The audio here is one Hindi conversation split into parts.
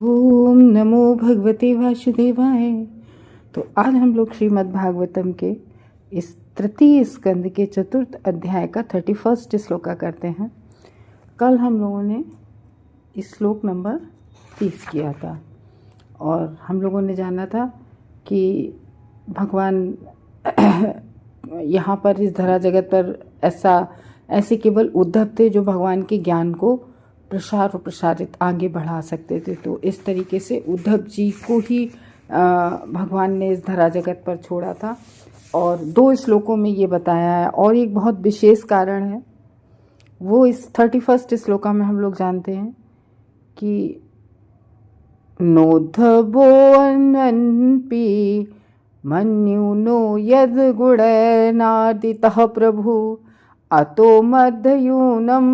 ओम नमो भगवते वासुदेवाय। तो आज हम लोग श्रीमद् भागवतम के इस तृतीय स्कंद के चतुर्थ अध्याय का 31 श्लोका करते हैं। कल हम लोगों ने श्लोक नंबर 30 किया था और हम लोगों ने जाना था कि भगवान यहाँ पर इस धरा जगत पर ऐसे केवल उद्धव थे जो भगवान के ज्ञान को प्रसार और प्रसारित आगे बढ़ा सकते थे। तो इस तरीके से उद्धव जी को ही भगवान ने इस धरा जगत पर छोड़ा था और 2 श्लोकों में ये बताया है। और एक बहुत विशेष कारण है, वो इस 31 श्लोका में हम लोग जानते हैं कि नोद्धवो अन्वन्पि मन्युनो यद गुणनादितः प्रभु अतो मध्ययूनम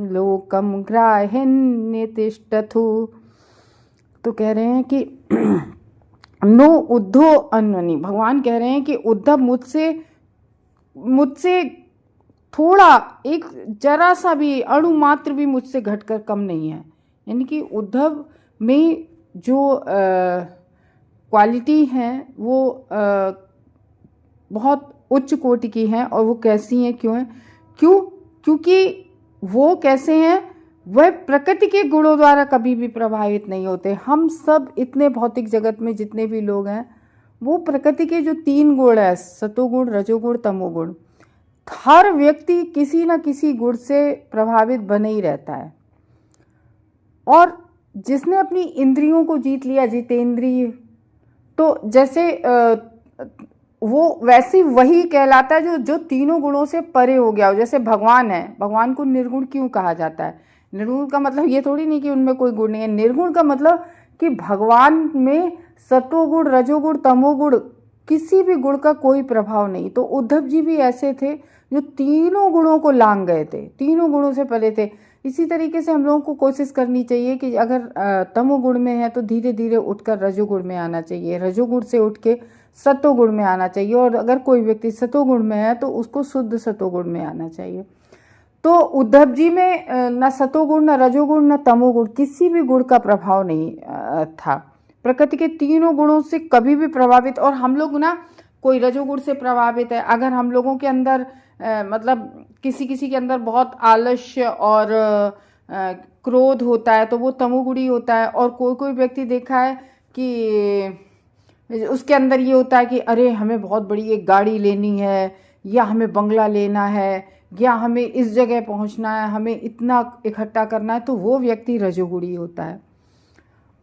लोकम ग्राह्यन्यतिष्ठथु। तो कह रहे हैं कि नो उद्धो अन्वनी, भगवान कह रहे हैं कि उद्धव मुझसे थोड़ा एक जरा सा भी अणु मात्र भी मुझसे घटकर कम नहीं है। यानी कि उद्धव में जो क्वालिटी हैं वो बहुत उच्च कोटि की हैं। और वो कैसी हैं, क्योंकि वो कैसे हैं, वह प्रकृति के गुणों द्वारा कभी भी प्रभावित नहीं होते। हम सब इतने भौतिक जगत में जितने भी लोग हैं वो प्रकृति के जो 3 गुण है, सतोगुण, रजोगुण, तमोगुण, हर व्यक्ति किसी न किसी गुण से प्रभावित बने ही रहता है। और जिसने अपनी इंद्रियों को जीत लिया, जितेंद्रिय, तो जैसे वो वैसे वही कहलाता है जो तीनों गुणों से परे हो गया हो। जैसे भगवान है, भगवान को निर्गुण क्यों कहा जाता है? निर्गुण का मतलब ये थोड़ी नहीं कि उनमें कोई गुण नहीं है। निर्गुण का मतलब कि भगवान में सत्वगुण, रजोगुण, तमोगुण, किसी भी गुण का कोई प्रभाव नहीं। तो उद्धव जी भी ऐसे थे जो तीनों गुणों को लांग गए थे, तीनों गुणों से परे थे। इसी तरीके से हम लोगों को कोशिश करनी चाहिए कि अगर तमोगुण में है तो धीरे धीरे उठकर रजोगुण में आना चाहिए, रजोगुण से उठ के सतोगुण में आना चाहिए, और अगर कोई व्यक्ति सतोगुण में है तो उसको शुद्ध सतोगुण में आना चाहिए। तो उद्धव जी में न सतोगुण, न रजोगुण, न तमोगुण, किसी भी गुण का प्रभाव नहीं था। प्रकृति के तीनों गुणों से कभी भी प्रभावित। और हम लोग ना कोई रजोगुण से प्रभावित है, अगर हम लोगों के अंदर मतलब किसी के अंदर बहुत आलस्य और क्रोध होता है तो वो तमोगुणी होता है। और कोई व्यक्ति देखा है कि उसके अंदर ये होता है कि अरे हमें बहुत बड़ी एक गाड़ी लेनी है, या हमें बंगला लेना है, या हमें इस जगह पहुंचना है, हमें इतना इकट्ठा करना है, तो वो व्यक्ति रजोगुणी होता है।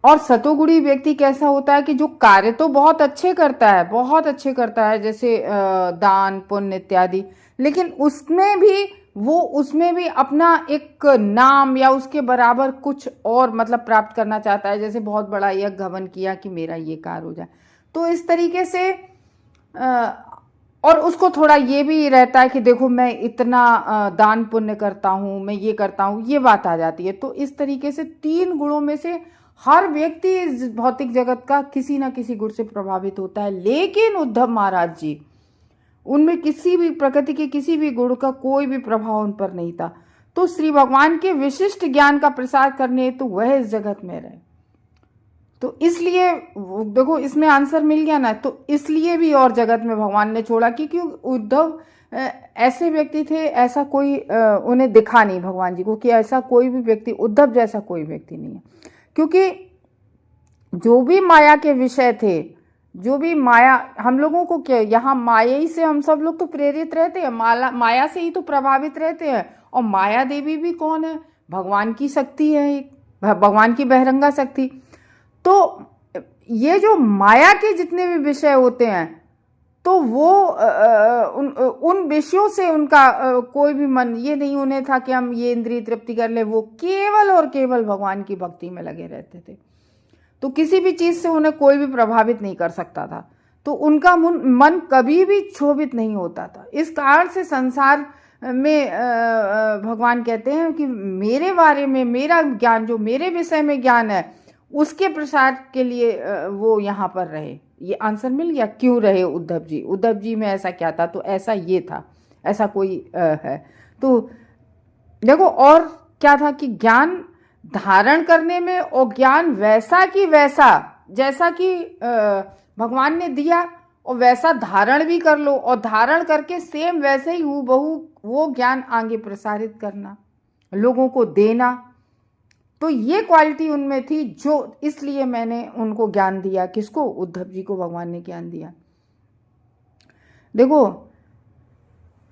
और सतोगुणी व्यक्ति कैसा होता है कि जो कार्य तो बहुत अच्छे करता है, बहुत अच्छे करता है, जैसे दान पुण्य इत्यादि, लेकिन उसमें भी अपना एक नाम या उसके बराबर कुछ और मतलब प्राप्त करना चाहता है। जैसे बहुत बड़ा यज्ञ हवन किया कि मेरा ये कार्य हो जाए, तो इस तरीके से और उसको थोड़ा ये भी रहता है कि देखो मैं इतना दान पुण्य करता हूँ, मैं ये करता हूँ, ये बात आ जाती है। तो इस तरीके से 3 गुणों में से हर व्यक्ति इस भौतिक जगत का किसी ना किसी गुण से प्रभावित होता है। लेकिन उद्धव महाराज जी, उनमें किसी भी प्रकृति के किसी भी गुण का कोई भी प्रभाव उन पर नहीं था। तो श्री भगवान के विशिष्ट ज्ञान का प्रसार करने तो वह इस जगत में रहे। तो इसलिए देखो इसमें आंसर मिल गया ना। तो इसलिए भी और जगत में भगवान ने छोड़ा क्योंकि उद्धव ऐसे व्यक्ति थे, ऐसा कोई उन्हें दिखा नहीं भगवान जी को कि ऐसा कोई भी व्यक्ति, उद्धव जैसा कोई व्यक्ति नहीं है। क्योंकि जो भी माया के विषय थे, जो भी माया, हम लोगों को क्या, यहाँ माया ही से हम सब लोग तो प्रेरित रहते हैं, माया से ही तो प्रभावित रहते हैं। और माया देवी भी कौन है? भगवान की शक्ति है, एक भगवान की बहिरंगा शक्ति। तो ये जो माया के जितने भी विषय होते हैं, तो वो उन विषयों से उनका कोई भी मन ये नहीं उन्हें था कि हम ये इंद्रिय तृप्ति कर ले। वो केवल और केवल भगवान की भक्ति में लगे रहते थे। तो किसी भी चीज से उन्हें कोई भी प्रभावित नहीं कर सकता था। तो उनका मन कभी भी क्षोभित नहीं होता था। इस कारण से संसार में भगवान कहते हैं कि मेरे बारे में मेरा ज्ञान, जो मेरे विषय में ज्ञान है, उसके प्रसार के लिए वो यहाँ पर रहे। ये आंसर मिल गया क्यों रहे उद्धव जी। उद्धव जी में ऐसा क्या था? तो ऐसा ये था, ऐसा कोई है। तो देखो और क्या था कि ज्ञान धारण करने में, और ज्ञान वैसा कि वैसा जैसा कि भगवान ने दिया, और वैसा धारण भी कर लो, और धारण करके सेम वैसे ही हूबहू वो ज्ञान आगे प्रसारित करना, लोगों को देना। तो ये क्वालिटी उनमें थी, जो इसलिए मैंने उनको ज्ञान दिया। किसको? उद्धव जी को भगवान ने ज्ञान दिया। देखो,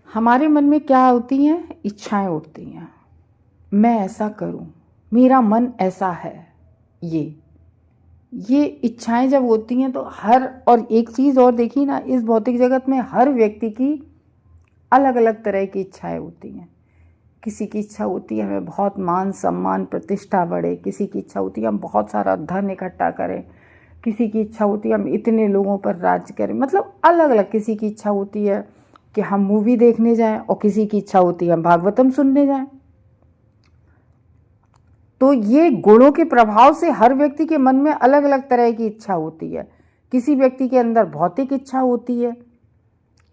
हमारे मन में क्या होती हैं? इच्छाएं उठती हैं, मैं ऐसा करूं, मेरा मन ऐसा है। ये इच्छाएं जब होती हैं तो और एक चीज़ और देखी ना, इस भौतिक जगत में हर व्यक्ति की अलग अलग तरह की इच्छाएं होती हैं। किसी की इच्छा होती है हमें बहुत मान सम्मान प्रतिष्ठा बढ़े, किसी की इच्छा होती है हम बहुत सारा धन इकट्ठा करें, किसी की इच्छा होती है हम इतने लोगों पर राज करें। मतलब अलग अलग, किसी की इच्छा होती है कि हम मूवी देखने जाएं, और किसी की इच्छा होती है हम भागवतम सुनने जाएं। तो ये गुणों के प्रभाव से हर व्यक्ति के मन में अलग अलग तरह की इच्छा होती है। किसी व्यक्ति के अंदर भौतिक इच्छा होती है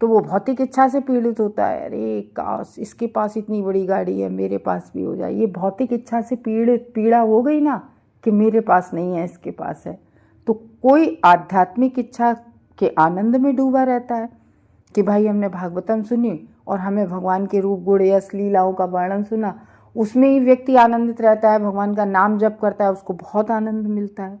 तो वो भौतिक इच्छा से पीड़ित होता है, अरे काश इसके पास इतनी बड़ी गाड़ी है, मेरे पास भी हो जाए। ये भौतिक इच्छा से पीड़ा हो गई ना, कि मेरे पास नहीं है, इसके पास है। तो कोई आध्यात्मिक इच्छा के आनंद में डूबा रहता है कि भाई हमने भागवतम सुनी और हमें भगवान के रूप गुण यश लीलाओं का वर्णन सुना, उसमें ही व्यक्ति आनंदित रहता है, भगवान का नाम जप करता है, उसको बहुत आनंद मिलता है।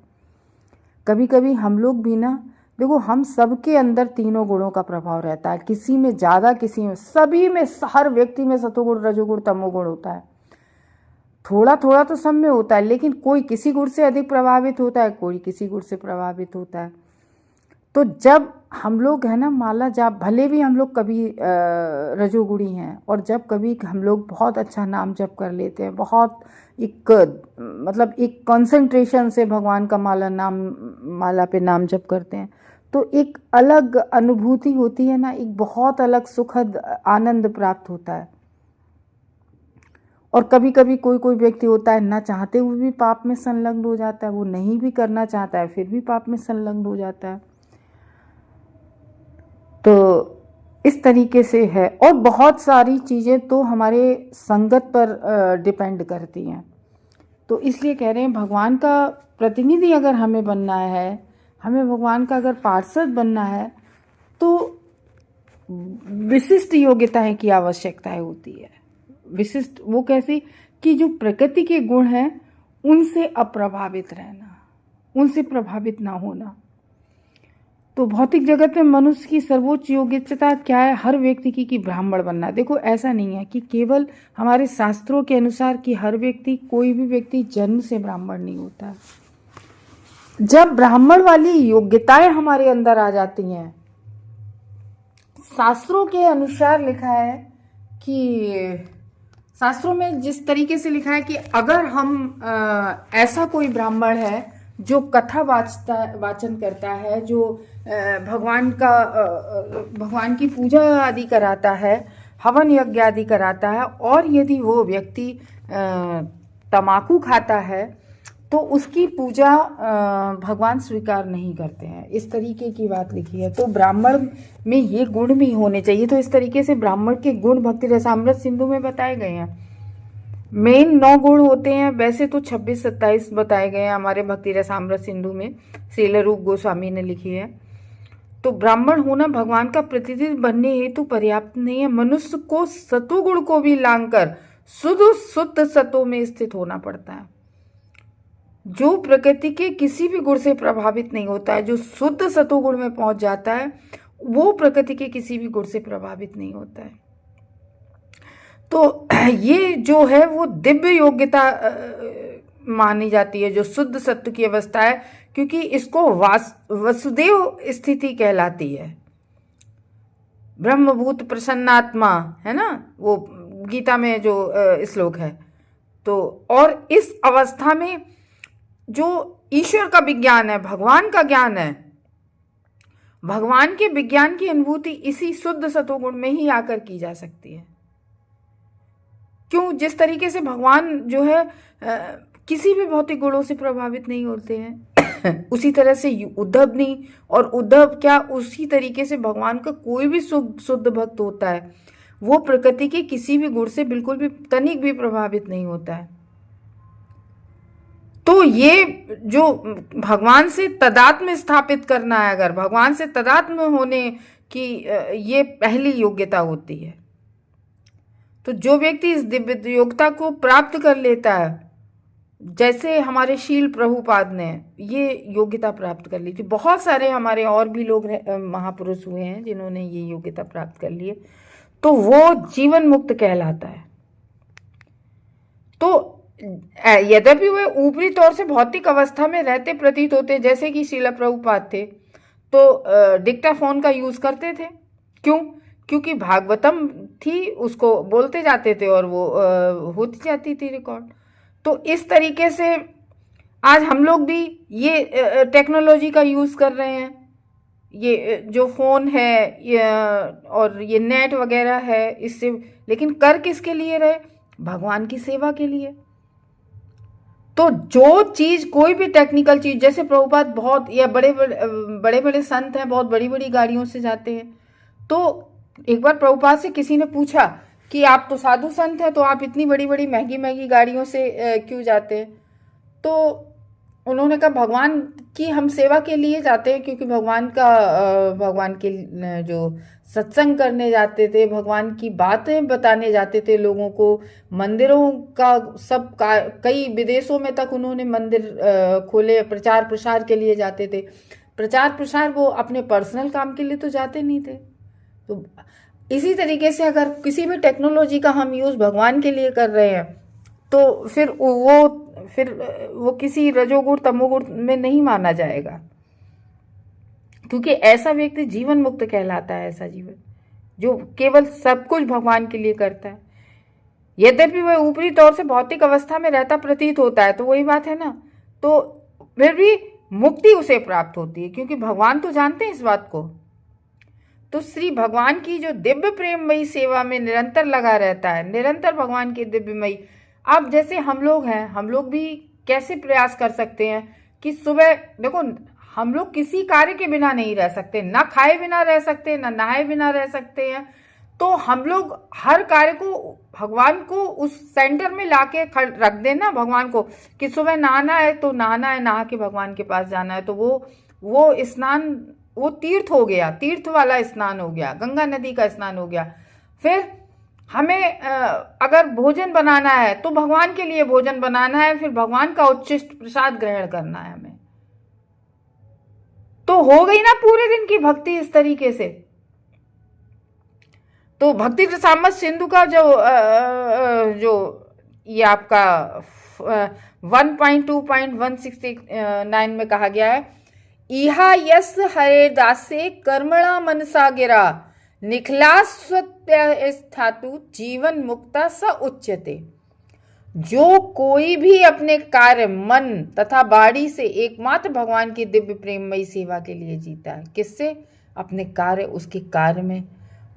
कभी कभी हम लोग भी ना, देखो हम सबके अंदर तीनों गुणों का प्रभाव रहता है, किसी में ज़्यादा, किसी में, सभी में, हर व्यक्ति में सतोगुण रजोगुण तमोगुण होता है। थोड़ा थोड़ा तो सब में होता है, लेकिन कोई किसी गुण से अधिक प्रभावित होता है, कोई किसी गुण से प्रभावित होता है। तो जब हम लोग है ना माला जाप, भले भी हम लोग कभी रजोगुणी हैं, और जब कभी हम लोग बहुत अच्छा नाम जप कर लेते हैं, बहुत मतलब एक कंसंट्रेशन से भगवान का माला पे नाम जप करते हैं, तो एक अलग अनुभूति होती है ना, एक बहुत अलग सुखद आनंद प्राप्त होता है। और कभी कभी कोई व्यक्ति होता है ना चाहते हुए भी पाप में संलग्न हो जाता है, वो नहीं भी करना चाहता है फिर भी पाप में संलग्न हो जाता है। तो इस तरीके से है, और बहुत सारी चीज़ें तो हमारे संगत पर डिपेंड करती हैं। तो इसलिए कह रहे हैं भगवान का प्रतिनिधि अगर हमें बनना है, हमें भगवान का अगर पार्षद बनना है, तो विशिष्ट योग्यताएं की आवश्यकता होती है। विशिष्ट वो कैसी? कि जो प्रकृति के गुण हैं उनसे अप्रभावित रहना, उनसे प्रभावित ना होना। तो भौतिक जगत में मनुष्य की सर्वोच्च योग्यता क्या है? हर व्यक्ति की ब्राह्मण बनना। देखो ऐसा नहीं है कि केवल हमारे शास्त्रों के अनुसार कि हर व्यक्ति, कोई भी व्यक्ति जन्म से ब्राह्मण नहीं होता। जब ब्राह्मण वाली योग्यताएं हमारे अंदर आ जाती हैं, शास्त्रों के अनुसार लिखा है कि शास्त्रों में जिस तरीके से लिखा है कि अगर हम ऐसा कोई ब्राह्मण है जो कथा वाचन करता है, जो भगवान की पूजा आदि कराता है, हवन यज्ञ आदि कराता है, और यदि वो व्यक्ति तमाकू खाता है तो उसकी पूजा भगवान स्वीकार नहीं करते हैं। इस तरीके की बात लिखी है। तो ब्राह्मण में ये गुण भी होने चाहिए। तो इस तरीके से ब्राह्मण के गुण भक्ति रसामृत सिंधु में बताए गए हैं। मेन 9 गुण होते हैं, वैसे तो 26-27 बताए गए हैं हमारे भक्ति रसामृत सिंधु में, श्रील रूप गोस्वामी ने लिखी है। तो ब्राह्मण होना भगवान का प्रतिनिधि बनने हेतु पर्याप्त नहीं है। मनुष्य को सतोगुण को भी लांघकर शुद्ध सतो में स्थित होना पड़ता है, जो प्रकृति के किसी भी गुण से प्रभावित नहीं होता है। जो शुद्ध सतोगुण में पहुंच जाता है वो प्रकृति के किसी भी गुण से प्रभावित नहीं होता है। तो ये जो है वो दिव्य योग्यता मानी जाती है, जो शुद्ध सत्व की अवस्था है, क्योंकि इसको वसुदेव स्थिति कहलाती है। ब्रह्मभूत प्रसन्नात्मा है ना, वो गीता में जो श्लोक है। तो और इस अवस्था में जो ईश्वर का विज्ञान है, भगवान का ज्ञान है, भगवान के विज्ञान की अनुभूति इसी शुद्ध सतोगुण में ही आकर की जा सकती है। क्यों? जिस तरीके से भगवान जो है किसी भी भौतिक गुणों से प्रभावित नहीं होते हैं उसी तरह से उद्धव नहीं, और उद्धव क्या, उसी तरीके से भगवान का कोई भी शुद्ध भक्त होता है, वो प्रकृति के किसी भी गुण से बिल्कुल भी तनिक भी प्रभावित नहीं होता है। तो ये जो भगवान से तादात्म्य स्थापित करना है, अगर भगवान से तादात्म्य होने की ये पहली योग्यता होती है। तो जो व्यक्ति इस दिव्य योग्यता को प्राप्त कर लेता है, जैसे हमारे शील प्रभुपाद ने ये योग्यता प्राप्त कर ली थी, बहुत सारे हमारे और भी लोग महापुरुष हुए हैं जिन्होंने ये योग्यता प्राप्त कर ली है, तो वो जीवन मुक्त कहलाता है। तो यद्यपि वे ऊपरी तौर से भौतिक अवस्था में रहते प्रतीत होते, जैसे कि श्रील प्रभुपाद थे तो डिक्टाफोन का यूज करते थे। क्यों? क्योंकि भागवतम थी, उसको बोलते जाते थे और वो होती जाती थी रिकॉर्ड। तो इस तरीके से आज हम लोग भी ये टेक्नोलॉजी का यूज कर रहे हैं, ये जो फोन है और ये नेट वगैरह है, इससे लेकिन कर किसके लिए रहे? भगवान की सेवा के लिए। तो जो चीज, कोई भी टेक्निकल चीज, जैसे प्रभुपाद बहुत या बड़े बड़े संत हैं, बहुत बड़ी बड़ी गाड़ियों से जाते हैं। तो एक बार प्रभुपाद से किसी ने पूछा कि आप तो साधु संत हैं, तो आप इतनी बड़ी बड़ी महंगी महंगी गाड़ियों से क्यों जाते हैं? तो उन्होंने कहा भगवान की हम सेवा के लिए जाते हैं, क्योंकि भगवान के जो सत्संग करने जाते थे, भगवान की बातें बताने जाते थे लोगों को, मंदिरों का सब कई विदेशों में तक उन्होंने मंदिर खोले, प्रचार प्रसार के लिए जाते थे। प्रचार प्रसार वो अपने पर्सनल काम के लिए तो जाते नहीं थे। तो इसी तरीके से अगर किसी भी टेक्नोलॉजी का हम यूज़ भगवान के लिए कर रहे हैं, तो फिर वो किसी रजोगुण तमोगुण में नहीं माना जाएगा, क्योंकि ऐसा व्यक्ति जीवन मुक्त कहलाता है। ऐसा जीवन जो केवल सब कुछ भगवान के लिए करता है, यद्यपि वह ऊपरी तौर से भौतिक अवस्था में रहता प्रतीत होता है। तो वही बात है ना, तो फिर भी मुक्ति उसे प्राप्त होती है, क्योंकि भगवान तो जानते हैं इस बात को। तो श्री भगवान की जो दिव्य प्रेममयी सेवा में निरंतर लगा रहता है, निरंतर भगवान की दिव्यमयी। अब जैसे हम लोग हैं, हम लोग भी कैसे प्रयास कर सकते हैं कि सुबह, देखो हम लोग किसी कार्य के बिना नहीं रह सकते, ना खाए बिना रह सकते, ना नहाए बिना रह सकते हैं। तो हम लोग हर कार्य को भगवान को उस सेंटर में लाके रख देना भगवान को, कि सुबह नहाना है तो नहाना है, नहा के भगवान के पास जाना है। तो वो स्नान, वो तीर्थ हो गया, तीर्थ वाला स्नान हो गया, गंगा नदी का स्नान हो गया। फिर हमें अगर भोजन बनाना है तो भगवान के लिए भोजन बनाना है, फिर भगवान का उच्छिष्ट प्रसाद ग्रहण करना है हमें। तो हो गई ना पूरे दिन की भक्ति इस तरीके से। तो भक्ति रसामृत सिंधु का जो ये आपका 1.2.169 में कहा गया है, इहा यस हरे दासे कर्मणा मनसा गिरा निखलास्वत्यास्थातु जीवन मुक्ता स उच्यते। जो कोई भी अपने कार्य, मन तथा बाड़ी से एकमात्र भगवान की दिव्य प्रेममयी सेवा के लिए जीता है। किससे? अपने कार्य, उसके कार्य में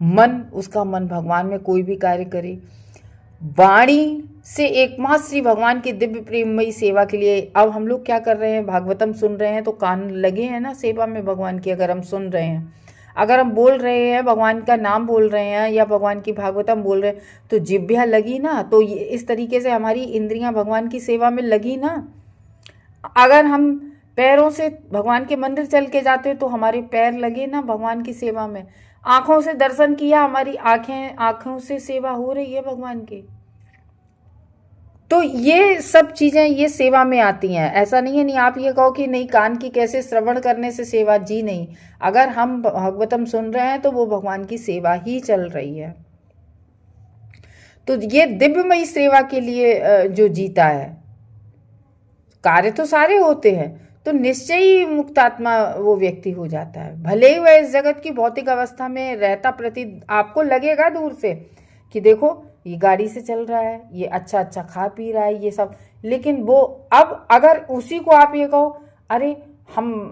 मन, उसका मन भगवान में कोई भी कार्य करे, वाणी से एकमात्र श्री भगवान की दिव्य प्रेममयी सेवा के लिए। अब हम लोग क्या कर रहे हैं? भागवतम सुन रहे हैं तो कान लगे हैं ना सेवा में भगवान की। अगर हम सुन रहे हैं, अगर हम बोल रहे हैं, भगवान का नाम बोल रहे हैं या भगवान की भागवतम बोल रहे हैं, तो जिह्वा लगी ना। तो इस तरीके से हमारी इंद्रियां भगवान की सेवा में लगी ना। अगर हम पैरों से भगवान के मंदिर चल के जाते तो हमारे पैर लगे ना भगवान की सेवा में। आंखों से दर्शन किया, हमारी आंखों से सेवा हो रही है भगवान की। तो ये सब चीजें ये सेवा में आती हैं। ऐसा नहीं है, नहीं आप ये कहो कि नहीं कान की कैसे श्रवण करने से सेवा, जी नहीं। अगर हम भागवतम सुन रहे हैं तो वो भगवान की सेवा ही चल रही है। तो ये दिव्यमयी सेवा के लिए जो जीता है, कार्य तो सारे होते हैं, तो निश्चय ही मुक्तात्मा वो व्यक्ति हो जाता है। भले ही वह इस जगत की भौतिक अवस्था में रहता प्रतीत आपको लगेगा दूर से कि देखो ये गाड़ी से चल रहा है, ये अच्छा अच्छा खा पी रहा है, ये सब, लेकिन वो अब अगर उसी को आप ये कहो अरे हम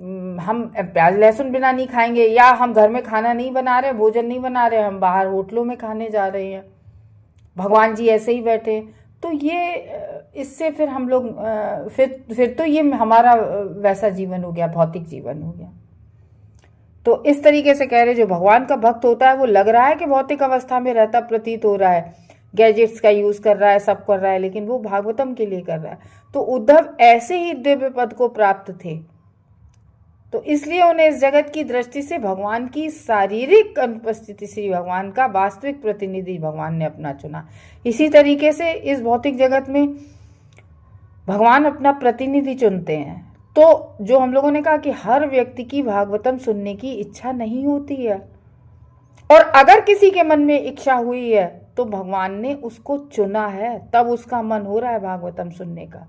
प्याज लहसुन बिना नहीं खाएंगे, या हम घर में खाना नहीं बना रहे, भोजन नहीं बना रहे, हम बाहर होटलों में खाने जा रहे हैं, भगवान जी ऐसे ही बैठे, तो ये इससे फिर हम लोग फिर तो ये हमारा वैसा जीवन हो गया, भौतिक जीवन हो गया। तो इस तरीके से कह रहे, जो भगवान का भक्त होता है वो लग रहा है कि भौतिक अवस्था में रहता प्रतीत हो रहा है, गैजेट्स का यूज कर रहा है, सब कर रहा है, लेकिन वो भागवतम के लिए कर रहा है। तो उद्धव ऐसे ही दिव्य पद को प्राप्त थे, तो इसलिए उन्हें इस जगत की दृष्टि से भगवान की शारीरिक अनुपस्थिति श्री भगवान का वास्तविक प्रतिनिधि भगवान ने अपना चुना। इसी तरीके से इस भौतिक जगत में भगवान अपना प्रतिनिधि चुनते हैं। तो जो हम लोगों ने कहा कि हर व्यक्ति की भागवतम सुनने की इच्छा नहीं होती है, और अगर किसी के मन में इच्छा हुई है तो भगवान ने उसको चुना है, तब उसका मन हो रहा है भागवतम सुनने का,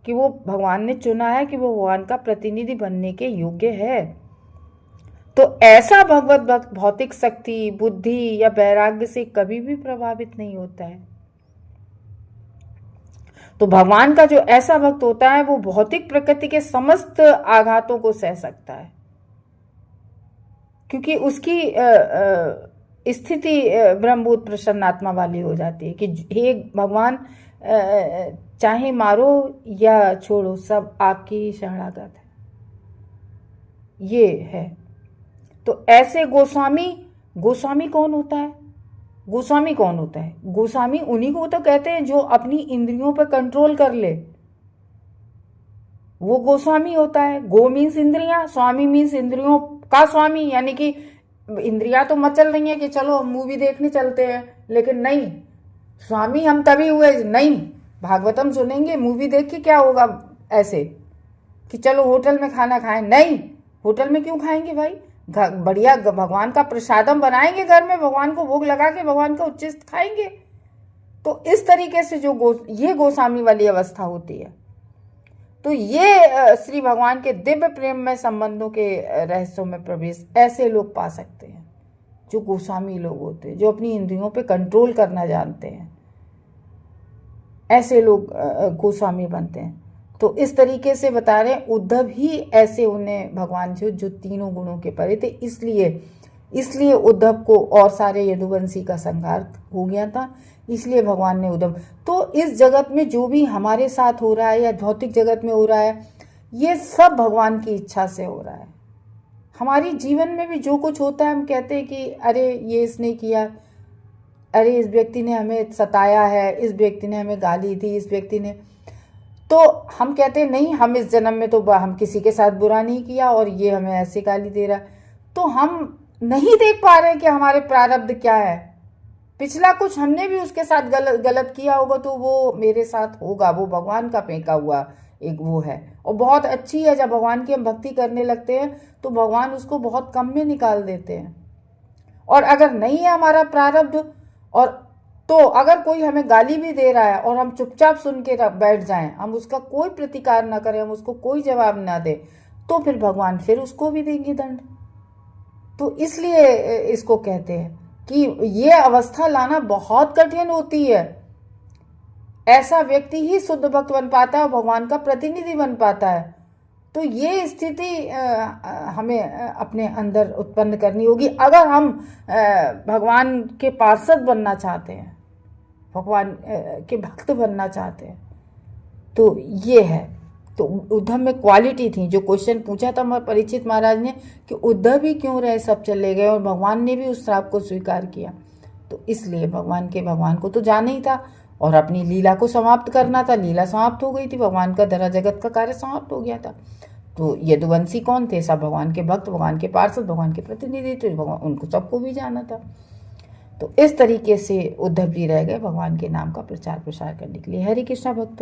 कि वो भगवान ने चुना है कि वो भगवान का प्रतिनिधि बनने के योग्य है। तो ऐसा भगवत भक्त भौतिक शक्ति, बुद्धि या वैराग्य से कभी भी प्रभावित नहीं होता है। तो भगवान का जो ऐसा भक्त होता है वो भौतिक प्रकृति के समस्त आघातों को सह सकता है, क्योंकि उसकी स्थिति ब्रह्मभूत प्रसन्न आत्मा वाली हो जाती है कि हे भगवान, चाहे मारो या छोड़ो, सब आपकी ही शरणागत है, ये है। तो ऐसे गोस्वामी कौन होता है? गोस्वामी कौन होता है? गोस्वामी उन्हीं को तो कहते हैं जो अपनी इंद्रियों पर कंट्रोल कर ले, वो गोस्वामी होता है। गो मीन्स इंद्रियां, स्वामी मीन्स इंद्रियों का स्वामी, यानी कि इंद्रियां तो मचल रही हैं कि चलो हम मूवी देखने चलते हैं, लेकिन नहीं, स्वामी हम तभी हुए, नहीं भागवतम सुनेंगे, मूवी देख के क्या होगा ऐसे कि चलो होटल में खाना खाएं, नहीं, होटल में क्यों खाएंगे भाई, बढ़िया भगवान का प्रसादम बनाएंगे घर में, भगवान को भोग लगा के भगवान का उच्चिष्ट खाएंगे। तो इस तरीके से जो ये गोस्वामी वाली अवस्था होती है। तो ये श्री भगवान के दिव्य प्रेम में संबंधों के रहस्यों में प्रवेश ऐसे लोग पा सकते हैं, जो गोस्वामी लोग होते हैं, जो अपनी इंद्रियों पे कंट्रोल करना जानते हैं, ऐसे लोग गोस्वामी बनते हैं। तो इस तरीके से बता रहे हैं, उद्धव ही ऐसे उन्हें भगवान जो तीनों गुणों के परे थे, इसलिए उद्धव को और सारे यदुवंशी का संहार हो गया था, इसलिए भगवान ने उद्धव। तो इस जगत में जो भी हमारे साथ हो रहा है या भौतिक जगत में हो रहा है, ये सब भगवान की इच्छा से हो रहा है। हमारी जीवन में भी जो कुछ होता है, हम कहते हैं कि अरे ये इसने किया, अरे इस व्यक्ति ने हमें सताया है, इस व्यक्ति ने हमें गाली दी, इस व्यक्ति ने, तो हम कहते हैं नहीं, हम इस जन्म में तो हम किसी के साथ बुरा नहीं किया और ये हमें ऐसे गाली दे रहा है। तो हम नहीं देख पा रहे हैं कि हमारे प्रारब्ध क्या है, पिछला कुछ हमने भी उसके साथ गलत किया होगा, तो वो मेरे साथ होगा, वो भगवान का फेंका हुआ एक वो है। और बहुत अच्छी है, जब भगवान की हम भक्ति करने लगते हैं तो भगवान उसको बहुत कम में निकाल देते हैं। और अगर नहीं है हमारा प्रारब्ध, और तो अगर कोई हमें गाली भी दे रहा है और हम चुपचाप सुन के बैठ जाएं, हम उसका कोई प्रतिकार ना करें, हम उसको कोई जवाब ना दें, तो फिर भगवान फिर उसको भी देंगे दंड। तो इसलिए इसको कहते हैं कि ये अवस्था लाना बहुत कठिन होती है। ऐसा व्यक्ति ही शुद्ध भक्त बन पाता है और भगवान का प्रतिनिधि बन पाता है। तो ये स्थिति हमें अपने अंदर उत्पन्न करनी होगी अगर हम भगवान के पार्षद बनना चाहते हैं, भगवान के भक्त बनना चाहते हैं। तो ये है। तो उद्धव में क्वालिटी थी। जो क्वेश्चन पूछा था परीक्षित महाराज ने कि उद्धव ही क्यों रहे, सब चले गए, और भगवान ने भी उस श्राप को स्वीकार किया। तो इसलिए भगवान को तो जाना ही था और अपनी लीला को समाप्त करना था। लीला समाप्त हो गई थी, भगवान का धरा जगत का कार्य समाप्त हो गया था। तो यदुवंशी कौन थे? सब भगवान के भक्त, भगवान के पार्षद, भगवान के प्रतिनिधि, तो भगवान उनको सबको भी जाना था। तो इस तरीके से उद्धव जी रह गए भगवान के नाम का प्रचार प्रसार करने के लिए। हरे कृष्णा भक्तों।